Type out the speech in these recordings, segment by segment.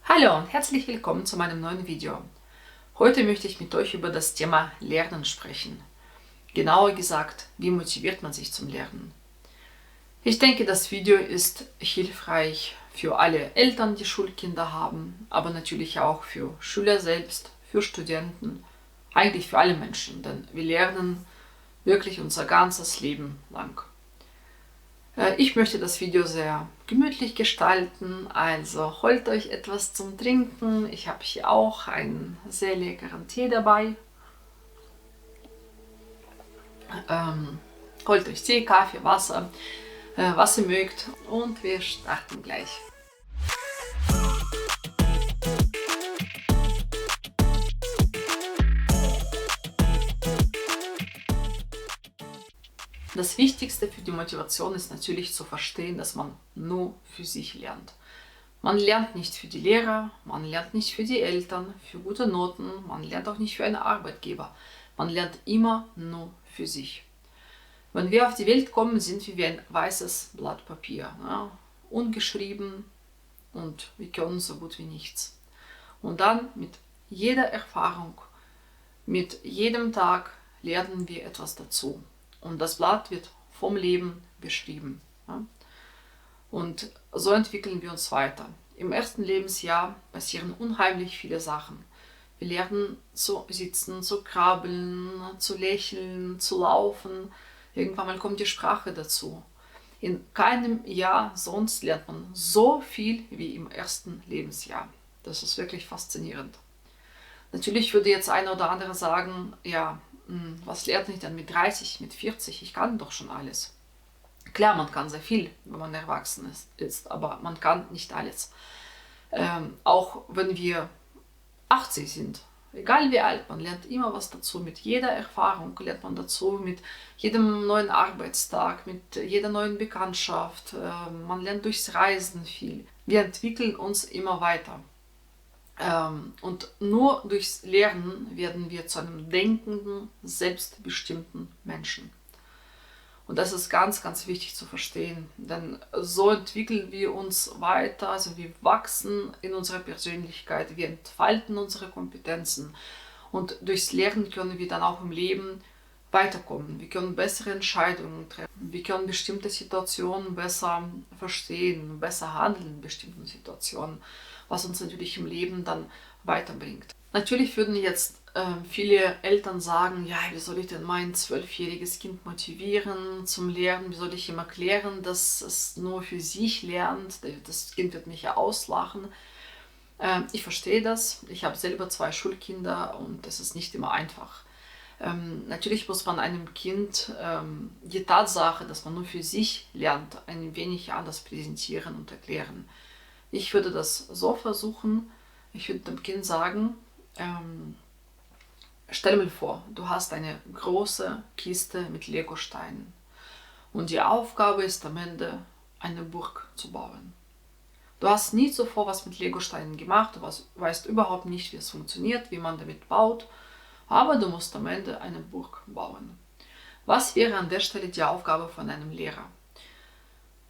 Hallo und herzlich willkommen zu meinem neuen Video. Heute möchte ich mit euch über das Thema Lernen sprechen. Genauer gesagt, wie motiviert man sich zum Lernen? Ich denke, das Video ist hilfreich für alle Eltern, die Schulkinder haben, aber natürlich auch für Schüler selbst, für Studenten, eigentlich für alle Menschen, denn wir lernen wirklich unser ganzes Leben lang. Ich möchte das Video sehr gemütlich gestalten, also holt euch etwas zum Trinken. Ich habe hier auch einen sehr leckeren Tee dabei. Holt euch Tee, Kaffee, Wasser, was ihr mögt, und wir starten gleich. Das Wichtigste für die Motivation ist natürlich zu verstehen, dass man nur für sich lernt. Man lernt nicht für die Lehrer, man lernt nicht für die Eltern, für gute Noten, man lernt auch nicht für einen Arbeitgeber. Man lernt immer nur für sich. Wenn wir auf die Welt kommen, sind wir wie ein weißes Blatt Papier, ja, ungeschrieben, und wir können so gut wie nichts. Und dann mit jeder Erfahrung, mit jedem Tag lernen wir etwas dazu. Und das Blatt wird vom Leben beschrieben. Ja? Und so entwickeln wir uns weiter. Im ersten Lebensjahr passieren unheimlich viele Sachen. Wir lernen zu sitzen, zu krabbeln, zu lächeln, zu laufen. Irgendwann mal kommt die Sprache dazu. In keinem Jahr sonst lernt man so viel wie im ersten Lebensjahr. Das ist wirklich faszinierend. Natürlich würde jetzt einer oder andere sagen, ja, was lernt ich dann mit 30, mit 40? Ich kann doch schon alles. Klar, man kann sehr viel, wenn man erwachsen ist, aber man kann nicht alles. Auch wenn wir 80 sind, egal wie alt, man lernt immer was dazu. Mit jeder Erfahrung lernt man dazu, mit jedem neuen Arbeitstag, mit jeder neuen Bekanntschaft. Man lernt durchs Reisen viel. Wir entwickeln uns immer weiter. Und nur durchs Lernen werden wir zu einem denkenden, selbstbestimmten Menschen. Und das ist ganz, ganz wichtig zu verstehen, denn so entwickeln wir uns weiter, also wir wachsen in unserer Persönlichkeit, wir entfalten unsere Kompetenzen, und durchs Lernen können wir dann auch im Leben weiterkommen. Wir können bessere Entscheidungen treffen, wir können bestimmte Situationen besser verstehen, besser handeln in bestimmten Situationen, was uns natürlich im Leben dann weiterbringt. Natürlich würden jetzt viele Eltern sagen, ja, wie soll ich denn mein 12-jähriges Kind motivieren zum Lernen? Wie soll ich ihm erklären, dass es nur für sich lernt? Das Kind wird mich ja auslachen. Ich verstehe das. Ich habe selber 2 Schulkinder und es ist nicht immer einfach. Natürlich muss man einem Kind die Tatsache, dass man nur für sich lernt, ein wenig anders präsentieren und erklären. Ich würde das so versuchen, ich würde dem Kind sagen, stell mir vor, du hast eine große Kiste mit Legosteinen und die Aufgabe ist am Ende, eine Burg zu bauen. Du hast nie zuvor was mit Legosteinen gemacht, du weißt überhaupt nicht, wie es funktioniert, wie man damit baut, aber du musst am Ende eine Burg bauen. Was wäre an der Stelle die Aufgabe von einem Lehrer?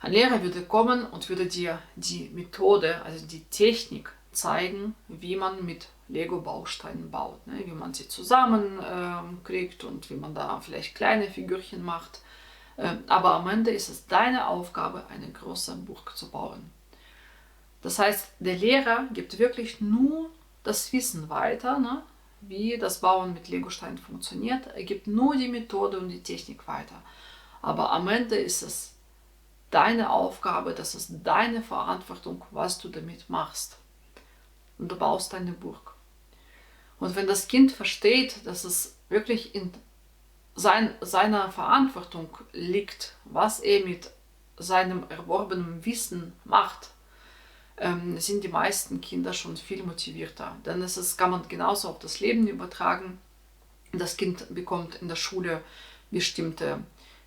Ein Lehrer würde kommen und würde dir die Methode, also die Technik zeigen, wie man mit Lego-Bausteinen baut, ne? Wie man sie zusammenkriegt und wie man da vielleicht kleine Figürchen macht. Aber am Ende ist es deine Aufgabe, eine große Burg zu bauen. Das heißt, der Lehrer gibt wirklich nur das Wissen weiter, ne? Wie das Bauen mit Legosteinen funktioniert. Er gibt nur die Methode und die Technik weiter. Aber am Ende ist es deine Aufgabe, das ist deine Verantwortung, was du damit machst. Und du baust deine Burg. Und wenn das Kind versteht, dass es wirklich in seiner Verantwortung liegt, was er mit seinem erworbenen Wissen macht, sind die meisten Kinder schon viel motivierter. Denn kann man genauso auf das Leben übertragen. Das Kind bekommt in der Schule bestimmte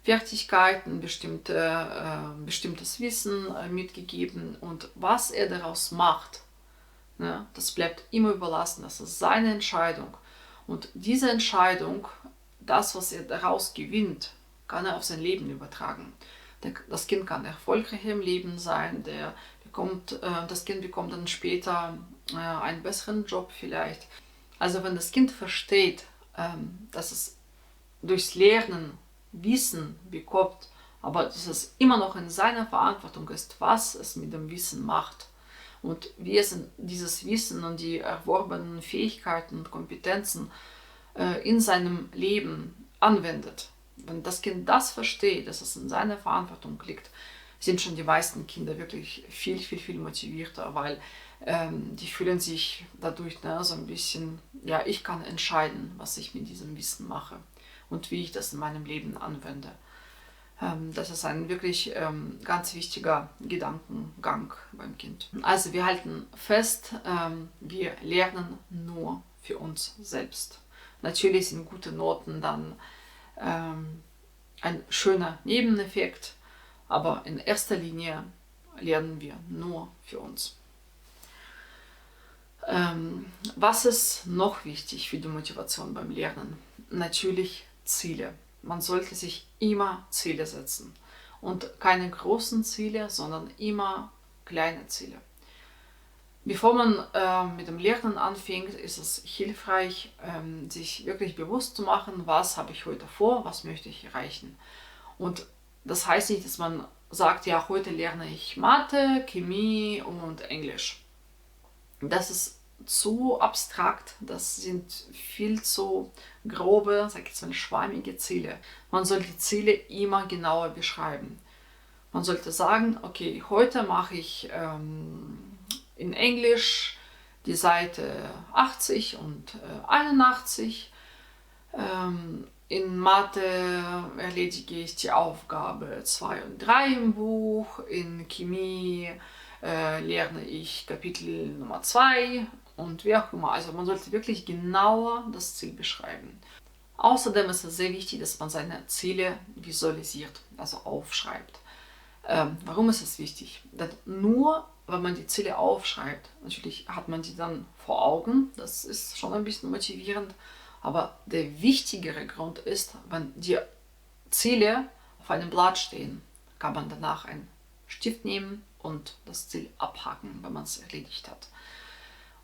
Fertigkeiten, bestimmtes Wissen mitgegeben, und was er daraus macht, ne, das bleibt immer überlassen, das ist seine Entscheidung. Und diese Entscheidung, das, was er daraus gewinnt, kann er auf sein Leben übertragen. Das Kind kann erfolgreich im Leben sein, der das Kind bekommt dann später einen besseren Job vielleicht. Also wenn das Kind versteht, dass es durchs Lernen Wissen bekommt, aber dass es immer noch in seiner Verantwortung ist, was es mit dem Wissen macht und wie es dieses Wissen und die erworbenen Fähigkeiten und Kompetenzen in seinem Leben anwendet. Wenn das Kind das versteht, dass es in seiner Verantwortung liegt, sind schon die meisten Kinder wirklich viel, viel, viel motivierter, weil die fühlen sich dadurch so ein bisschen, ja, ich kann entscheiden, was ich mit diesem Wissen mache und wie ich das in meinem Leben anwende. Das ist ein wirklich ganz wichtiger Gedankengang beim Kind. Also wir halten fest, wir lernen nur für uns selbst. Natürlich sind gute Noten dann ein schöner Nebeneffekt, aber in erster Linie lernen wir nur für uns. Was ist noch wichtig für die Motivation beim Lernen? Natürlich Ziele. Man sollte sich immer Ziele setzen. Und keine großen Ziele, sondern immer kleine Ziele. Bevor man mit dem Lernen anfängt, ist es hilfreich, sich wirklich bewusst zu machen, was habe ich heute vor, was möchte ich erreichen. Und das heißt nicht, dass man sagt, ja, heute lerne ich Mathe, Chemie und Englisch. Das ist zu abstrakt, das sind viel zu grobe, sag ich jetzt mal, schwammige Ziele. Man soll die Ziele immer genauer beschreiben. Man sollte sagen, okay, heute mache ich in Englisch die Seite 80 und 81. In Mathe erledige ich die Aufgabe 2 und 3 im Buch. In Chemie lerne ich Kapitel Nummer 2 und wie auch immer. Also man sollte wirklich genauer das Ziel beschreiben. Außerdem ist es sehr wichtig, dass man seine Ziele visualisiert, also aufschreibt. Warum ist es wichtig? Denn nur wenn man die Ziele aufschreibt, natürlich hat man die dann vor Augen, das ist schon ein bisschen motivierend, aber der wichtigere Grund ist, wenn die Ziele auf einem Blatt stehen, kann man danach einen Stift nehmen und das Ziel abhaken, wenn man es erledigt hat.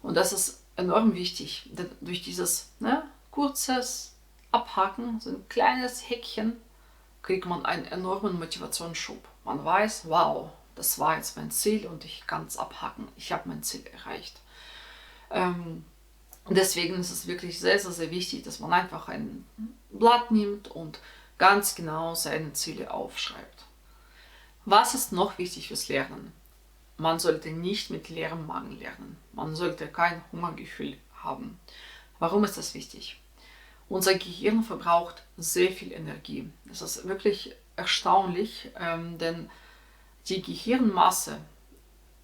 Und das ist enorm wichtig, denn durch dieses kurzes Abhaken, so ein kleines Häkchen, kriegt man einen enormen Motivationsschub. Man weiß, wow, das war jetzt mein Ziel und ich kann es abhaken. Ich habe mein Ziel erreicht. Deswegen ist es wirklich sehr, sehr, sehr wichtig, dass man einfach ein Blatt nimmt und ganz genau seine Ziele aufschreibt. Was ist noch wichtig fürs Lernen? Man sollte nicht mit leerem Magen lernen. Man sollte kein Hungergefühl haben. Warum ist das wichtig? Unser Gehirn verbraucht sehr viel Energie. Das ist wirklich erstaunlich, denn die Gehirnmasse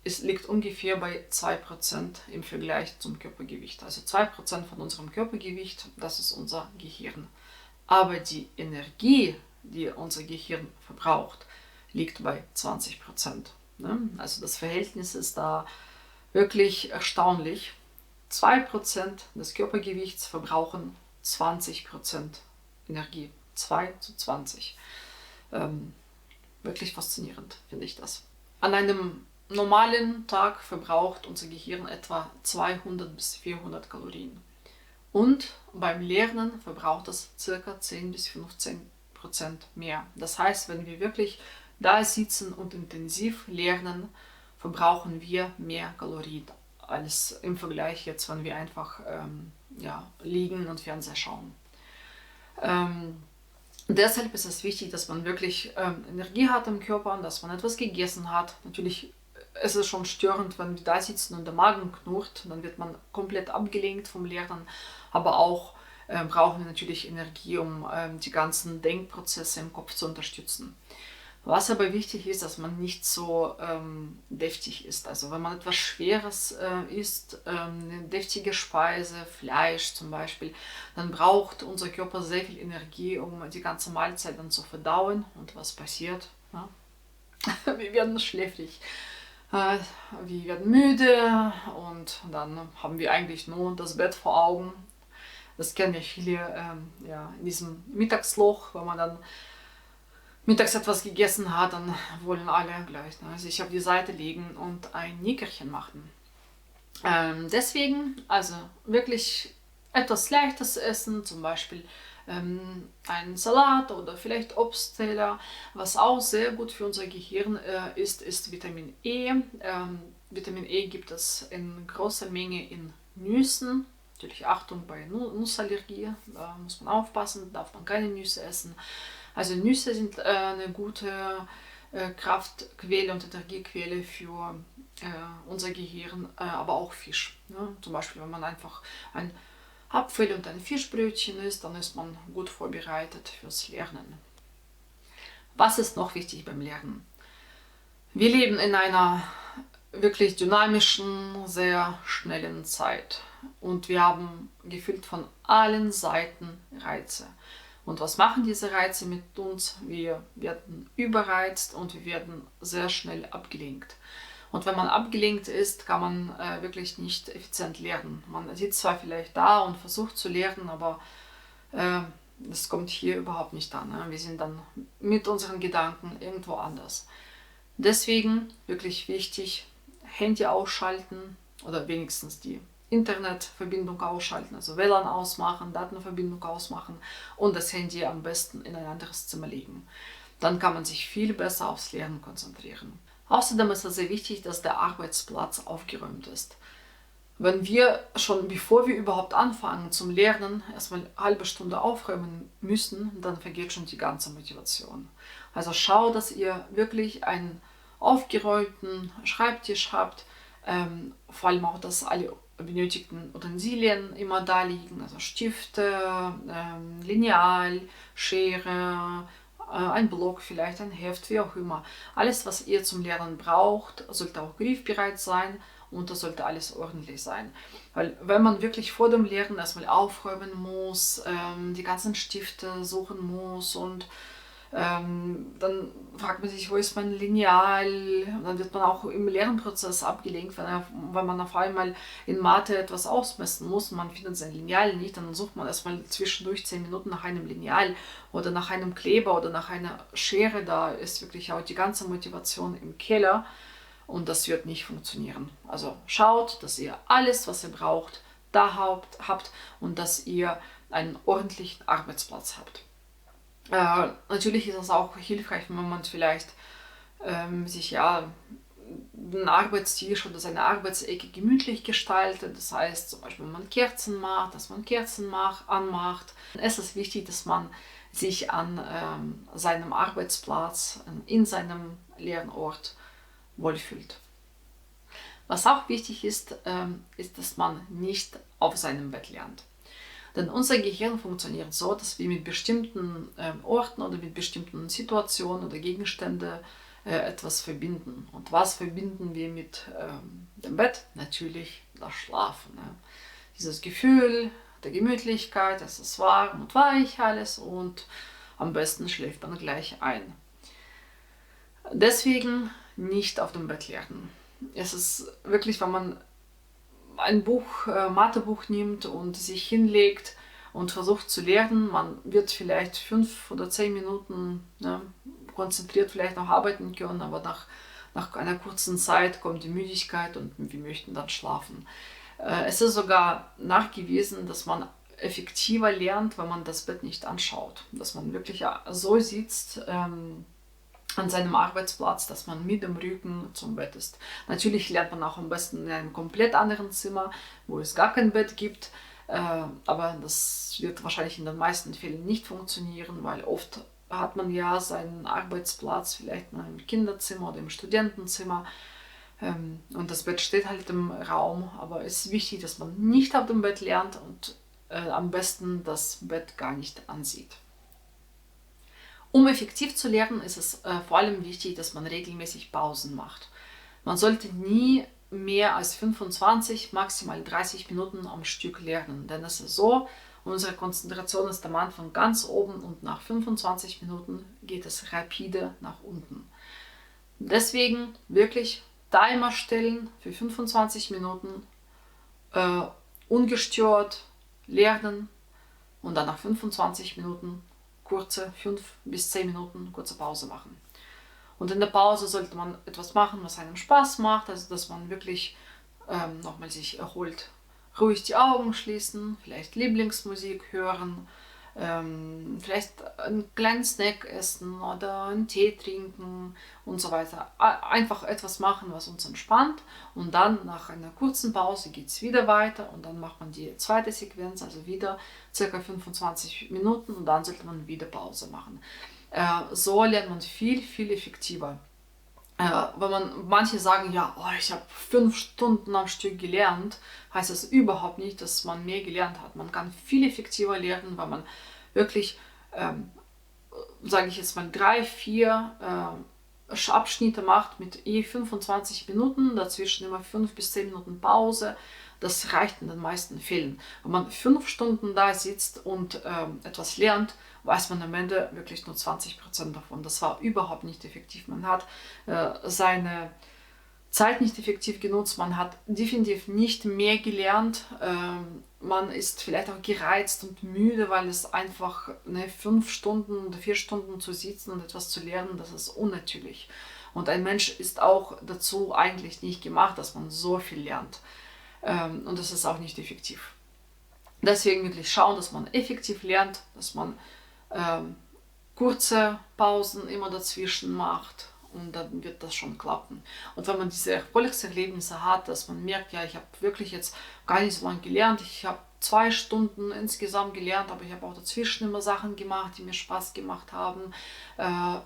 liegt ungefähr bei 2% im Vergleich zum Körpergewicht. Also 2% von unserem Körpergewicht, das ist unser Gehirn. Aber die Energie, die unser Gehirn verbraucht, liegt bei 20%. Also das Verhältnis ist da wirklich erstaunlich. 2% des Körpergewichts verbrauchen 20% Energie. 2 zu 20. Wirklich faszinierend, finde ich das. An einem normalen Tag verbraucht unser Gehirn etwa 200 bis 400 Kalorien. Und beim Lernen verbraucht es ca. 10 bis 15% mehr. Das heißt, wenn wir wirklich da sitzen und intensiv lernen, verbrauchen wir mehr Kalorien als im Vergleich jetzt, wenn wir einfach liegen und Fernseher schauen. Deshalb ist es wichtig, dass man wirklich Energie hat im Körper, dass man etwas gegessen hat. Natürlich ist es schon störend, wenn wir da sitzen und der Magen knurrt, dann wird man komplett abgelenkt vom Lernen. Aber auch brauchen wir natürlich Energie, um die ganzen Denkprozesse im Kopf zu unterstützen. Was aber wichtig ist, dass man nicht so deftig ist. Also wenn man etwas Schweres isst, eine deftige Speise, Fleisch zum Beispiel, dann braucht unser Körper sehr viel Energie, um die ganze Mahlzeit dann zu verdauen. Und was passiert? Ja? Wir werden schläfrig, wir werden müde und dann haben wir eigentlich nur das Bett vor Augen. Das kennen ja viele in diesem Mittagsloch, wenn man dann mittags etwas gegessen hat, dann wollen alle gleich sich auf die Seite legen und ein Nickerchen machen. Deswegen, also wirklich etwas Leichtes essen, zum Beispiel einen Salat oder vielleicht Obstteller. Was auch sehr gut für unser Gehirn ist Vitamin E. Vitamin E gibt es in großer Menge in Nüssen. Natürlich Achtung bei Nussallergie, da muss man aufpassen, darf man keine Nüsse essen. Also Nüsse sind eine gute Kraftquelle und Energiequelle für unser Gehirn, aber auch Fisch. Ne? Zum Beispiel, wenn man einfach ein Apfel und ein Fischbrötchen isst, dann ist man gut vorbereitet fürs Lernen. Was ist noch wichtig beim Lernen? Wir leben in einer wirklich dynamischen, sehr schnellen Zeit und wir haben gefühlt von allen Seiten Reize. Und was machen diese Reize mit uns? Wir werden überreizt und wir werden sehr schnell abgelenkt. Und wenn man abgelenkt ist, kann man wirklich nicht effizient lernen. Man sitzt zwar vielleicht da und versucht zu lernen, aber das kommt hier überhaupt nicht an. Ne? Wir sind dann mit unseren Gedanken irgendwo anders. Deswegen wirklich wichtig, Handy ausschalten oder wenigstens die Internetverbindung ausschalten, also WLAN ausmachen, Datenverbindung ausmachen und das Handy am besten in ein anderes Zimmer legen. Dann kann man sich viel besser aufs Lernen konzentrieren. Außerdem ist es sehr wichtig, dass der Arbeitsplatz aufgeräumt ist. Wenn wir schon, bevor wir überhaupt anfangen zum Lernen, erstmal eine halbe Stunde aufräumen müssen, dann vergeht schon die ganze Motivation. Also schau, dass ihr wirklich einen aufgeräumten Schreibtisch habt, vor allem auch, dass alle benötigten Utensilien immer da liegen, also Stifte, Lineal, Schere, ein Block, vielleicht ein Heft, wie auch immer. Alles, was ihr zum Lernen braucht, sollte auch griffbereit sein und das sollte alles ordentlich sein. Weil wenn man wirklich vor dem Lernen erstmal aufräumen muss, die ganzen Stifte suchen muss und dann fragt man sich, wo ist mein Lineal? Und dann wird man auch im Lernprozess abgelenkt, wenn man auf einmal in Mathe etwas ausmessen muss und man findet sein Lineal nicht, dann sucht man erstmal zwischendurch 10 Minuten nach einem Lineal oder nach einem Kleber oder nach einer Schere. Da ist wirklich auch die ganze Motivation im Keller und das wird nicht funktionieren. Also schaut, dass ihr alles, was ihr braucht, da habt und dass ihr einen ordentlichen Arbeitsplatz habt. Natürlich ist es auch hilfreich, wenn man vielleicht sich den Arbeitstisch oder seine Arbeitsecke gemütlich gestaltet. Das heißt zum Beispiel, wenn man Kerzen macht, dass man Kerzen anmacht. Es ist wichtig, dass man sich an seinem Arbeitsplatz, in seinem Lernort wohlfühlt. Was auch wichtig ist, ist, dass man nicht auf seinem Bett lernt. Denn unser Gehirn funktioniert so, dass wir mit bestimmten Orten oder mit bestimmten Situationen oder Gegenständen etwas verbinden. Und was verbinden wir mit dem Bett? Natürlich das Schlafen. Ne? Dieses Gefühl der Gemütlichkeit, es ist warm und weich alles und am besten schläft man gleich ein. Deswegen nicht auf dem Bett lernen. Es ist wirklich, wenn man ein Mathebuch nimmt und sich hinlegt und versucht zu lernen, man wird vielleicht 5 oder 10 Minuten konzentriert vielleicht noch arbeiten können, aber nach einer kurzen Zeit kommt die Müdigkeit und wir möchten dann schlafen. Es ist sogar nachgewiesen, dass man effektiver lernt, wenn man das Bett nicht anschaut. Dass man wirklich so sitzt, an seinem Arbeitsplatz, dass man mit dem Rücken zum Bett ist. Natürlich lernt man auch am besten in einem komplett anderen Zimmer, wo es gar kein Bett gibt, aber das wird wahrscheinlich in den meisten Fällen nicht funktionieren, weil oft hat man ja seinen Arbeitsplatz vielleicht in einem Kinderzimmer oder im Studentenzimmer und das Bett steht halt im Raum, aber es ist wichtig, dass man nicht auf dem Bett lernt und am besten das Bett gar nicht ansieht. Um effektiv zu lernen, ist es vor allem wichtig, dass man regelmäßig Pausen macht. Man sollte nie mehr als 25, maximal 30 Minuten am Stück lernen, denn es ist so, unsere Konzentration ist am Anfang ganz oben und nach 25 Minuten geht es rapide nach unten. Deswegen wirklich Timer stellen für 25 Minuten, ungestört lernen und dann nach 25 Minuten kurze 5 bis 10 Minuten kurze Pause machen. Und in der Pause sollte man etwas machen, was einem Spaß macht, also dass man wirklich nochmal sich erholt. Ruhig die Augen schließen, vielleicht Lieblingsmusik hören, vielleicht einen kleinen Snack essen oder einen Tee trinken und so weiter. Einfach etwas machen, was uns entspannt, und dann nach einer kurzen Pause geht es wieder weiter und dann macht man die zweite Sequenz, also wieder ca. 25 Minuten, und dann sollte man wieder Pause machen. So lernt man viel, viel effektiver. Wenn manche sagen, ja, oh, ich habe 5 Stunden am Stück gelernt, heißt das überhaupt nicht, dass man mehr gelernt hat. Man kann viel effektiver lernen, weil man wirklich, sage ich jetzt mal, 3, 4 Abschnitte macht mit 25 Minuten, dazwischen immer 5 bis 10 Minuten Pause. Das reicht in den meisten Fällen. Wenn man 5 Stunden da sitzt und etwas lernt, weiß man am Ende wirklich nur 20% davon. Das war überhaupt nicht effektiv. Man hat seine Zeit nicht effektiv genutzt, man hat definitiv nicht mehr gelernt. Man ist vielleicht auch gereizt und müde, weil es einfach 5 Stunden oder 4 Stunden zu sitzen und etwas zu lernen, das ist unnatürlich. Und ein Mensch ist auch dazu eigentlich nicht gemacht, dass man so viel lernt. Und das ist auch nicht effektiv. Deswegen wirklich schauen, dass man effektiv lernt, dass man kurze Pausen immer dazwischen macht, und dann wird das schon klappen. Und wenn man diese Erfolgserlebnisse hat, dass man merkt, ja, ich habe wirklich jetzt gar nicht so lange gelernt, ich habe 2 Stunden insgesamt gelernt, aber ich habe auch dazwischen immer Sachen gemacht, die mir Spaß gemacht haben,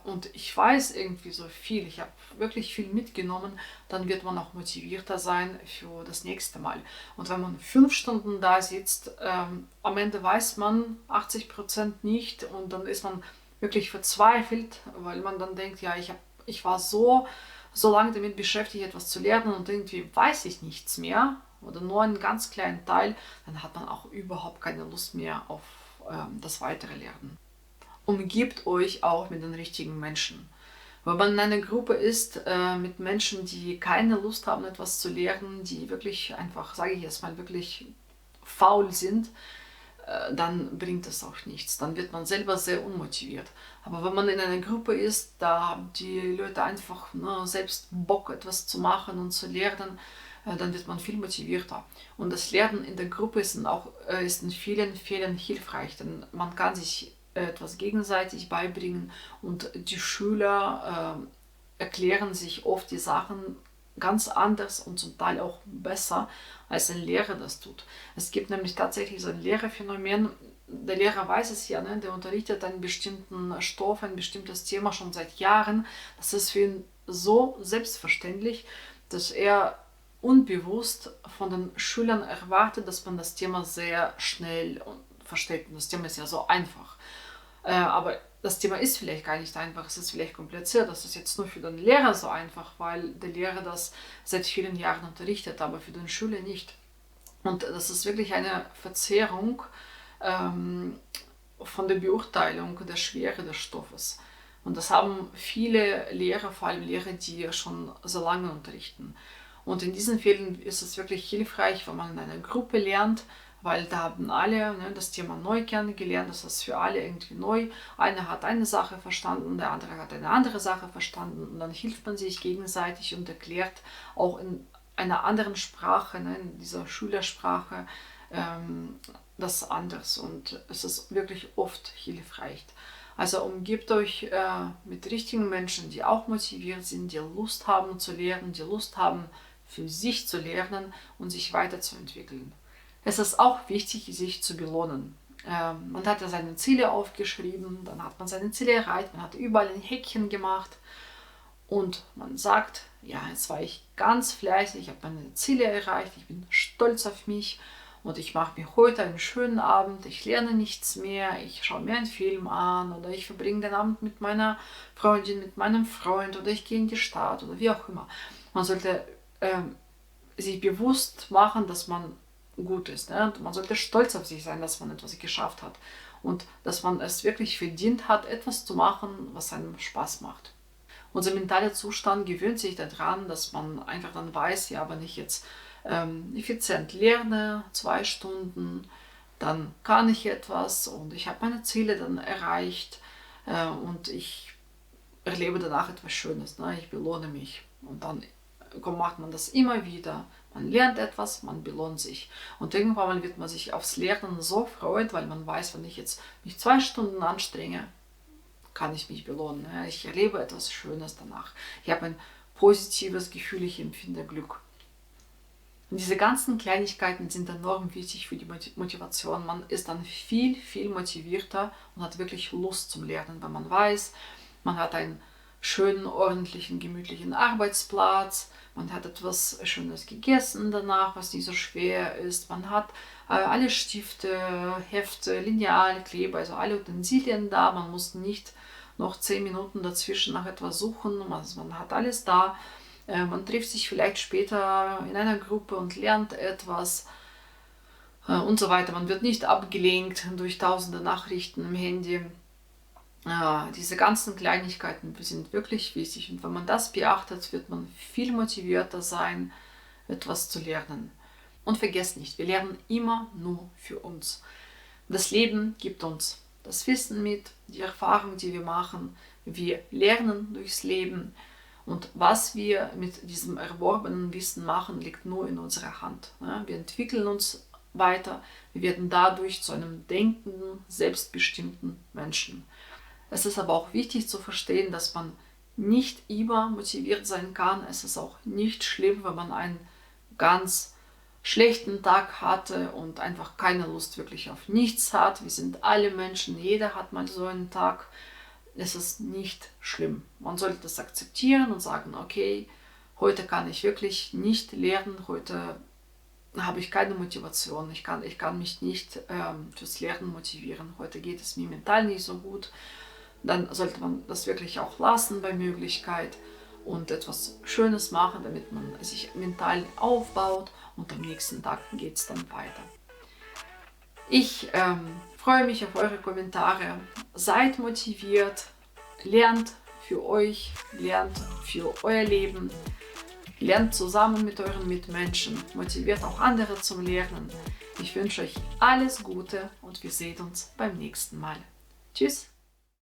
und ich weiß irgendwie so viel, ich habe wirklich viel mitgenommen, dann wird man auch motivierter sein für das nächste Mal. Und wenn man 5 Stunden da sitzt, am Ende weiß man 80% nicht, und dann ist man wirklich verzweifelt, weil man dann denkt, ja, ich war so lange damit beschäftigt, etwas zu lernen, und irgendwie weiß ich nichts mehr oder nur einen ganz kleinen Teil, dann hat man auch überhaupt keine Lust mehr auf das weitere Lernen. Umgebt euch auch mit den richtigen Menschen. Wenn man in einer Gruppe ist mit Menschen, die keine Lust haben, etwas zu lernen, die wirklich einfach, sage ich jetzt mal, wirklich faul sind, dann bringt das auch nichts. Dann wird man selber sehr unmotiviert. Aber wenn man in einer Gruppe ist, da haben die Leute einfach selbst Bock, etwas zu machen und zu lernen, dann wird man viel motivierter. Und das Lernen in der Gruppe ist in vielen Fällen hilfreich, denn man kann sich etwas gegenseitig beibringen, und die Schüler erklären sich oft die Sachen ganz anders und zum Teil auch besser, als ein Lehrer das tut. Es gibt nämlich tatsächlich so ein Lehrerphänomen. Der Lehrer weiß es ja, der unterrichtet einen bestimmten Stoff, ein bestimmtes Thema schon seit Jahren. Das ist für ihn so selbstverständlich, dass er unbewusst von den Schülern erwartet, dass man das Thema sehr schnell versteht. Und das Thema ist ja so einfach. Aber das Thema ist vielleicht gar nicht einfach, es ist vielleicht kompliziert. Das ist jetzt nur für den Lehrer so einfach, weil der Lehrer das seit vielen Jahren unterrichtet, aber für den Schüler nicht. Und das ist wirklich eine Verzerrung von der Beurteilung der Schwere des Stoffes. Und das haben viele Lehrer, vor allem Lehrer, die schon so lange unterrichten. Und in diesen Fällen ist es wirklich hilfreich, wenn man in einer Gruppe lernt, weil da haben alle das Thema neu kennengelernt, das ist für alle irgendwie neu. Einer hat eine Sache verstanden, der andere hat eine andere Sache verstanden, und dann hilft man sich gegenseitig und erklärt auch in einer anderen Sprache, in dieser Schülersprache, das anders, und es ist wirklich oft hilfreich. Also umgebt euch mit richtigen Menschen, die auch motiviert sind, die Lust haben zu lernen, die Lust haben für sich zu lernen und sich weiterzuentwickeln. Es ist auch wichtig, sich zu belohnen. Man hat ja seine Ziele aufgeschrieben, dann hat man seine Ziele erreicht, man hat überall ein Häkchen gemacht und man sagt, ja, jetzt war ich ganz fleißig, ich habe meine Ziele erreicht, ich bin stolz auf mich und ich mache mir heute einen schönen Abend, ich lerne nichts mehr, ich schaue mir einen Film an oder ich verbringe den Abend mit meiner Freundin, mit meinem Freund oder ich gehe in die Stadt oder wie auch immer. Man sollte sich bewusst machen, dass man gut ist. Und man sollte stolz auf sich sein, dass man etwas geschafft hat und dass man es wirklich verdient hat, etwas zu machen, was einem Spaß macht. Unser mentaler Zustand gewöhnt sich daran, dass man einfach dann weiß, ja, wenn ich jetzt effizient lerne, 2 Stunden, dann kann ich etwas und ich habe meine Ziele dann erreicht und ich erlebe danach etwas Schönes. Ne? Ich belohne mich und dann macht man das immer wieder. Man lernt etwas, man belohnt sich. Und irgendwann wird man sich aufs Lernen so freuen, weil man weiß, wenn ich jetzt mich 2 Stunden anstrenge, kann ich mich belohnen. Ja? Ich erlebe etwas Schönes danach. Ich habe ein positives Gefühl, ich empfinde Glück. Und diese ganzen Kleinigkeiten sind enorm wichtig für die Motivation. Man ist dann viel, viel motivierter und hat wirklich Lust zum Lernen, wenn man weiß, man hat einen schönen, ordentlichen, gemütlichen Arbeitsplatz, man hat etwas Schönes gegessen danach, was nicht so schwer ist, man hat alle Stifte, Hefte, Lineal, Kleber, also alle Utensilien da, man muss nicht noch 10 Minuten dazwischen nach etwas suchen, man hat alles da. Man trifft sich vielleicht später in einer Gruppe und lernt etwas und so weiter. Man wird nicht abgelenkt durch tausende Nachrichten im Handy. Diese ganzen Kleinigkeiten sind wirklich wichtig. Und wenn man das beachtet, wird man viel motivierter sein, etwas zu lernen. Und vergesst nicht, wir lernen immer nur für uns. Das Leben gibt uns das Wissen mit, die Erfahrung, die wir machen. Wir lernen durchs Leben. Und was wir mit diesem erworbenen Wissen machen, liegt nur in unserer Hand. Wir entwickeln uns weiter, wir werden dadurch zu einem denkenden, selbstbestimmten Menschen. Es ist aber auch wichtig zu verstehen, dass man nicht immer motiviert sein kann. Es ist auch nicht schlimm, wenn man einen ganz schlechten Tag hatte und einfach keine Lust wirklich auf nichts hat. Wir sind alle Menschen, jeder hat mal so einen Tag. Es ist nicht schlimm. Man sollte das akzeptieren und sagen, okay, heute kann ich wirklich nicht lernen, heute habe ich keine Motivation, ich kann mich nicht fürs Lernen motivieren, heute geht es mir mental nicht so gut. Dann sollte man das wirklich auch lassen bei Möglichkeit und etwas Schönes machen, damit man sich mental aufbaut und am nächsten Tag geht es dann weiter. Ich freue mich auf eure Kommentare. Seid motiviert, lernt für euch, lernt für euer Leben, lernt zusammen mit euren Mitmenschen, motiviert auch andere zum Lernen. Ich wünsche euch alles Gute und wir sehen uns beim nächsten Mal. Tschüss!